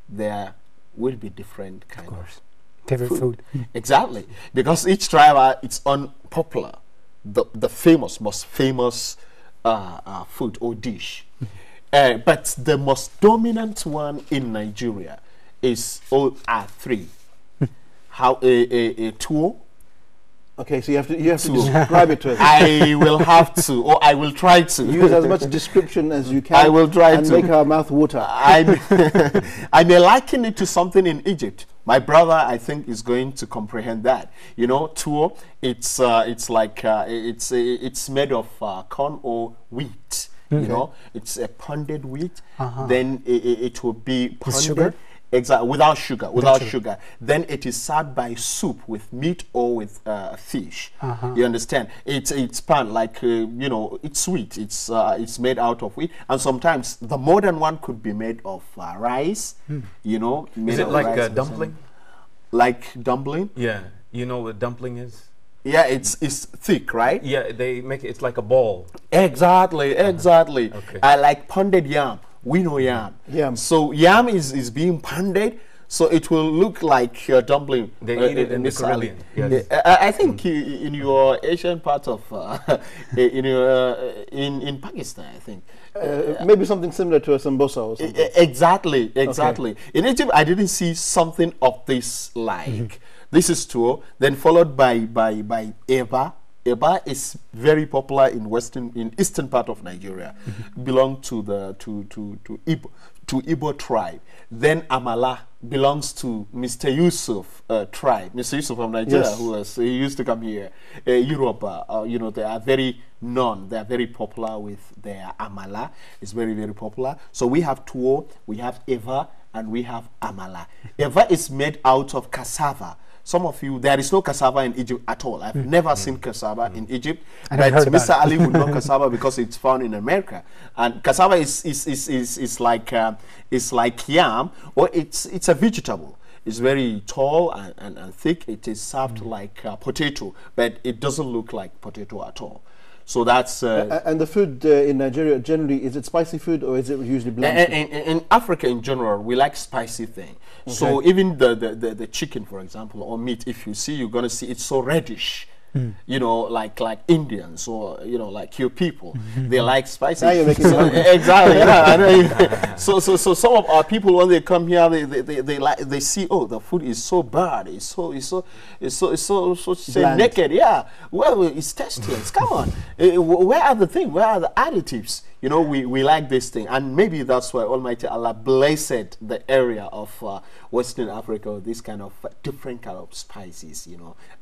there will be different kind of favorite food. Exactly, because each tribe has its own popular, the most famous food or dish. But the most dominant one in Nigeria are three. How a tuwo. Okay, so you have to describe it to us. I will have to, or I will try to use as much description as you can. I will try and to make our mouth water. I may liken it to something in Egypt. My brother, I think, is going to comprehend that. Tuwo. It's made of corn or wheat. It's a pounded wheat. Then it will be pounded. Sugar? Exactly, without sugar. Then it is served by soup with meat or with fish. You understand? It's pan like it's sweet. It's made out of wheat, and sometimes the modern one could be made of rice. Is it like a dumpling? Like dumpling? Yeah, you know what dumpling is? Yeah, it's thick, right? Yeah, they make it. It's like a ball. Exactly. Okay. I like pounded yam. We know yam. So yam is being pounded, so it will look like dumpling. They eat it in the Caribbean. Yes. I think in your Asian part of in Pakistan, I think maybe something similar to a sambosa or something. Exactly. Okay. In Egypt, I didn't see something of this like. This is tuwo, then followed by eba. Eba is very popular in eastern part of Nigeria, belong to the Igbo tribe. Then amala belongs to Mr. Yusuf tribe. Mr. Yusuf from Nigeria, he used to come here. Europe, they are very known. They are very popular with their amala. It's very, very popular. So we have tuwo, we have eva, and we have amala. Eva is made out of cassava. Some of you, there is no cassava in Egypt at all. I've never seen cassava in Egypt. But Mr. Ali would know cassava because it's found in America. And cassava is like yam, or it's a vegetable. It's very tall and thick. It is served like potato, but it doesn't look like potato at all. So that's and the food in Nigeria generally, is it spicy food or is it usually bland? In Africa in general, we like spicy thing. Okay. So even the chicken, for example, or meat, if you see, you're gonna see it's so reddish. Like Indians or like your people, they like spicy. Now you're making exactly. Yeah, I know. So some of our people, when they come here, they see, oh, the food is so bad. It's so naked. Yeah. Well, it's tasteless. Come on. Where are the things? Where are the additives? We like this thing, and maybe that's why Almighty Allah blessed the area of Western Africa with this kind of different kind of spices.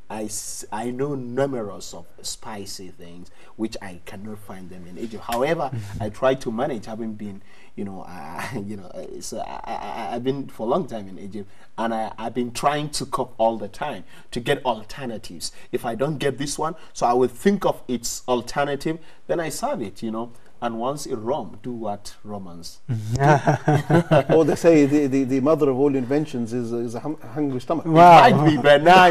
I know numerous of spicy things which I cannot find them in Egypt. However, I try to manage, having been, I've been for a long time in Egypt, and I've been trying to cook all the time to get alternatives. If I don't get this one, so I will think of its alternative, then I serve it, And once in Rome, do what Romans do. Or they say the mother of all inventions is a hungry stomach. Wow. It might be, but now,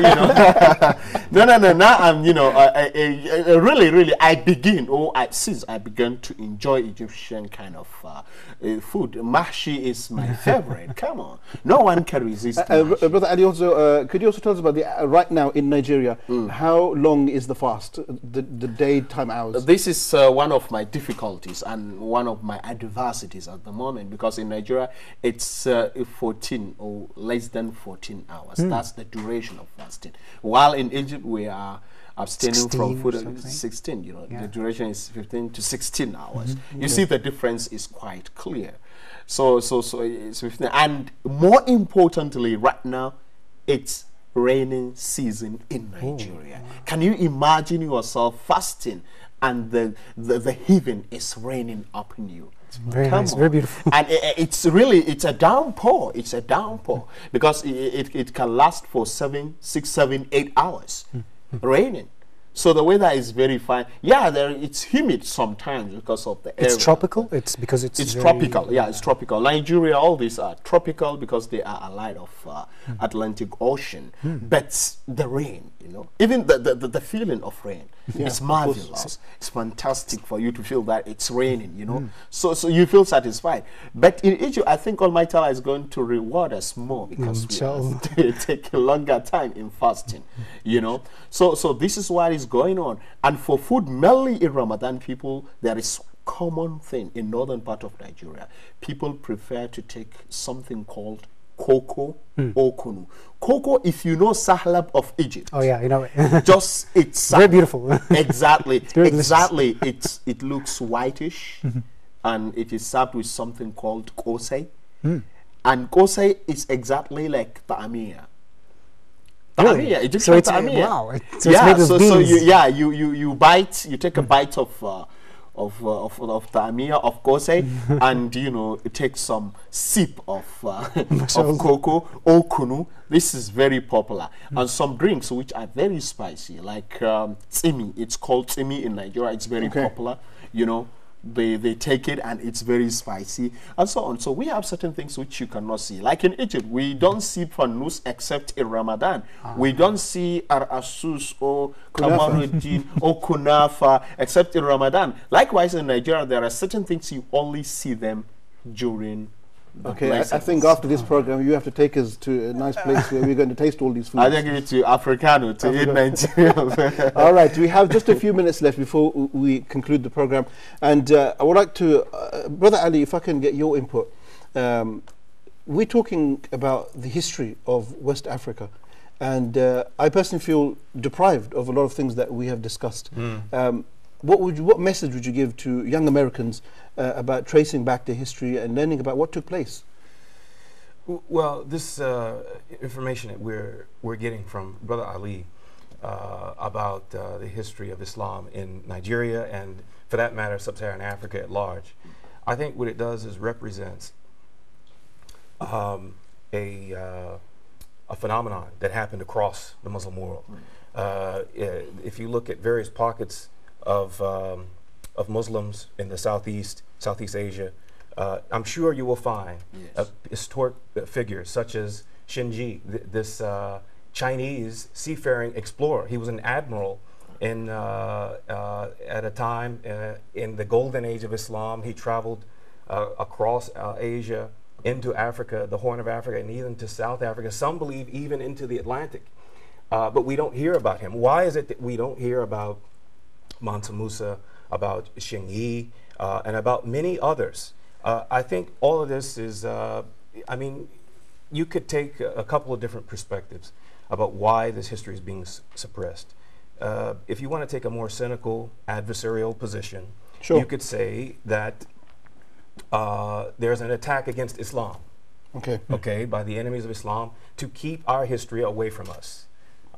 no. Now I'm, really, I begin, since I began to enjoy Egyptian kind of food. Mahshi is my favorite. Come on. No one can resist Brother Ali, also, could you also tell us about right now in Nigeria, how long is the fast, the daytime hours? This is one of my difficulties and one of my adversities at the moment, because in Nigeria it's 14 or less than 14 hours. That's the duration of fasting. While in Egypt we are abstaining from food 16, the duration is 15 to 16 hours. You see the difference is quite clear. So it's 15, and more importantly right now it's raining season in Nigeria. Can you imagine yourself fasting and the heaven is raining up in you? Very nice, very beautiful. And it's a downpour. It's a downpour because it can last for 6, 7, 8 hours raining. So the weather is very fine. Yeah, it's humid sometimes because of the area. It's tropical? It's because it's tropical. Yeah, it's tropical. Nigeria, all these are tropical because they are a light of Atlantic Ocean. But the rain, even the feeling of rain, it's marvelous. It's fantastic for you to feel that it's raining, So you feel satisfied. But in Egypt, I think Almighty Allah is going to reward us more because we take a longer time in fasting, So this is what is going on. And for food, mainly in Ramadan, there is common thing in northern part of Nigeria. People prefer to take something called cocoa or kunu. Cocoa, if you know Sahlab of Egypt. Oh yeah, it. It's very beautiful. Exactly. It looks whitish, and it is served with something called kosei. And kosei is exactly like ta'amiyya. Really? So it's wow. You bite, you take a bite of ta'amiyya, of kosei, and you take some sip of cocoa or kunu. This is very popular. And some drinks which are very spicy, like tsimi. It's called tsimi in Nigeria. It's very popular. They take it and it's very spicy and so on. So we have certain things which you cannot see. Like in Egypt, we don't see panus except in Ramadan. We don't see ar-asus or kamaruddin or kunafa except in Ramadan. Likewise in Nigeria, there are certain things you only see them during I think after this program you have to take us to a nice place where we're going to taste all these foods. I take you to Africano to eat Nigeria. All right, we have just a few minutes left before we conclude the program, and I would like to, Brother Ali, if I can get your input. We're talking about the history of West Africa, and I personally feel deprived of a lot of things that we have discussed. What message would you give to young Americans about tracing back the history and learning about what took place? Well, this information that we're getting from Brother Ali about the history of Islam in Nigeria and, for that matter, Sub-Saharan Africa at large, I think what it does is represents a phenomenon that happened across the Muslim world. If you look at various pockets of Muslims in the Southeast Asia, I'm sure you will find historic figures such as Shinji, this Chinese seafaring explorer. He was an admiral in at a time in the golden age of Islam. He traveled across Asia into Africa, the Horn of Africa, and even to South Africa. Some believe even into the Atlantic. But we don't hear about him. Why is it that we don't hear about Mansa Musa, about Sheng Yi, and about many others? I think all of this is, I mean, you could take a couple of different perspectives about why this history is being suppressed. If you want to take a more cynical, adversarial position, you could say that there's an attack against Islam, by the enemies of Islam to keep our history away from us.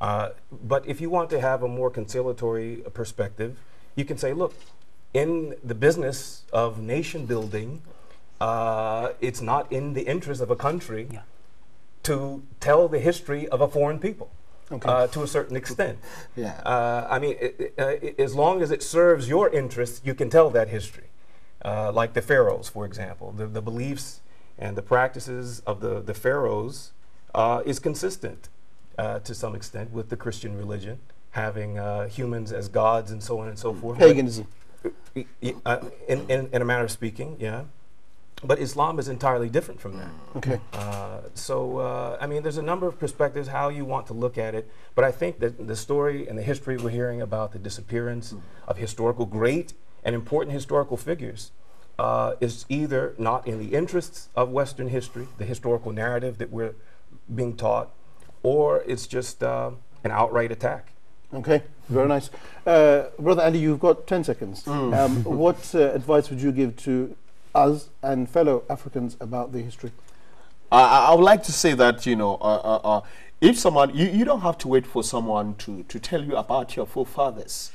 But if you want to have a more conciliatory perspective, you can say, look, in the business of nation building, it's not in the interest of a country to tell the history of a foreign people. To a certain extent. I mean, as long as it serves your interests, you can tell that history. Like the pharaohs, for example. The beliefs and the practices of the pharaohs is consistent to some extent with the Christian religion, having humans as gods and so on and so forth. Paganism. In a manner of speaking, yeah. But Islam is entirely different from that. Okay. I mean, there's a number of perspectives how you want to look at it, but I think that the story and the history we're hearing about the disappearance of historical great and important historical figures is either not in the interests of Western history, the historical narrative that we're being taught, or it's just an outright attack. Okay, very nice. Brother Ali, you've got 10 seconds. What advice would you give to us and fellow Africans about the history? I would like to say that, you know, if someone, you don't have to wait for someone to tell you about your forefathers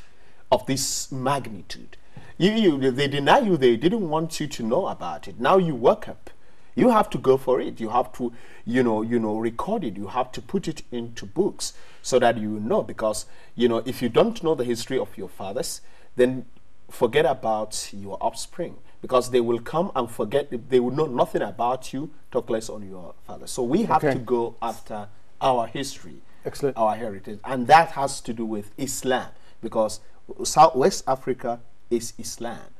of this magnitude. They deny you, they didn't want you to know about it. Now you wake up. You have to go for it. You have to, you know, record it. You have to put it into books so that you know, because, you know, if you don't know the history of your fathers, then forget about your offspring, because they will come and forget. They will know nothing about you, talk less on your father. So we have to go after our history, our heritage, and that has to do with Islam, because West Africa is Islam,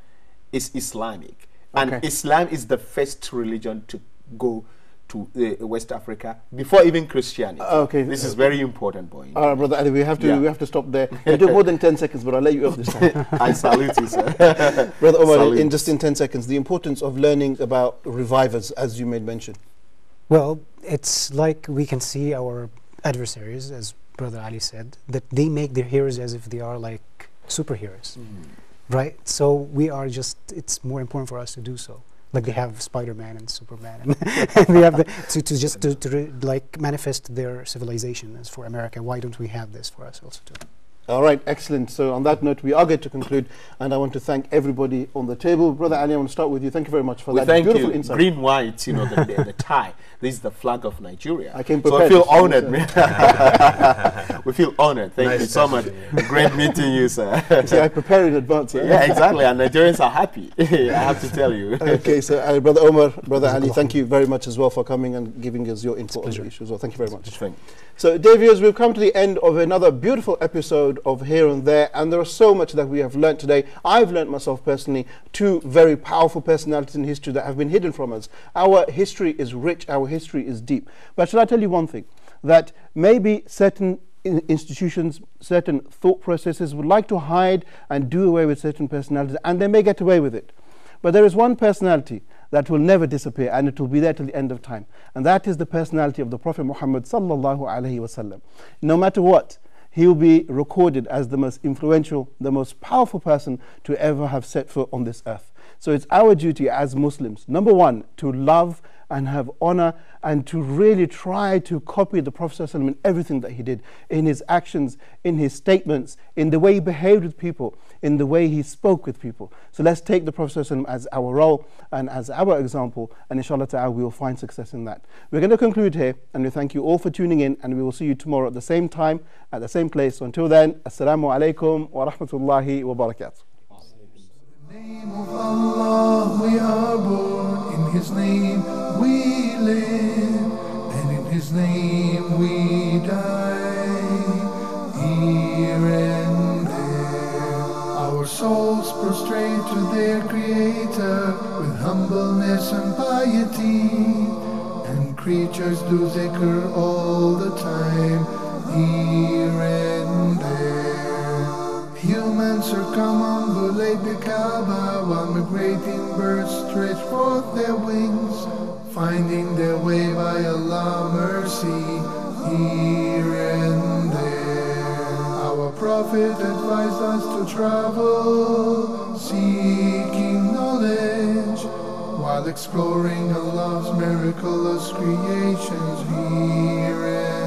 is Islamic, and Islam is the first religion to go to West Africa before even Christianity. This is very important, boy. All right, Brother Ali, we have to stop there. You do more than 10 seconds, but I'll let you off this time. I salute you, sir. Brother Omar, in just 10 seconds, the importance of learning about revivers, as you made mention. Well, it's like we can see our adversaries, as Brother Ali said, that they make their heroes as if they are like superheroes, right? So we are just, it's more important for us to do so. Like they have Spider-Man and Superman, and we have to like manifest their civilization. As for America, why don't we have this for us also too? All right, excellent. So on that note, we are going to conclude, and I want to thank everybody on the table. Brother Ali, I want to start with you. Thank you very much for that beautiful insight. Green, white, you know, the tie. This is the flag of Nigeria. I came prepared. So I feel honored, man. We feel honored. Thank you so much. Great meeting you, sir. See, I prepare in advance. Yeah, exactly. And Nigerians are happy. I have to tell you. Okay, so Brother Omar, Brother Ali, thank you very much as well for coming and giving us your input on the issue as well. Thank you very much. Thank you. So, dear viewers, we've come to the end of another beautiful episode of Here and There, and there is so much that we have learnt today. I've learnt myself personally 2 very powerful personalities in history that have been hidden from us. Our history is rich, our history is deep. But shall I tell you one thing? That maybe certain institutions, certain thought processes would like to hide and do away with certain personalities, and they may get away with it. But there is one personality that will never disappear, and it will be there till the end of time. And that is the personality of the Prophet Muhammad sallallahu alaihi wasallam. No matter what, he will be recorded as the most influential, the most powerful person to ever have set foot on this earth. So it's our duty as Muslims, number 1, to love and have honor, and to really try to copy the Prophet ﷺ in everything that he did, in his actions, in his statements, in the way he behaved with people, in the way he spoke with people. So let's take the Prophet ﷺ as our role and as our example, and inshallah ta'ala we will find success in that. We're going to conclude here, and we thank you all for tuning in, and we will see you tomorrow at the same time, at the same place. So until then, assalamu alaikum wa rahmatullahi wa barakatuh. In the name of Allah we are born, in His name we live, and in His name we die. Here and there, our souls prostrate to their Creator with humbleness and piety, and creatures do zikr all the time. Here and there, humans circumambulate the Kaaba while migrating birds stretch forth their wings, finding their way by Allah's mercy. Here and there, our Prophet advised us to travel, seeking knowledge, while exploring Allah's miraculous creations. Here and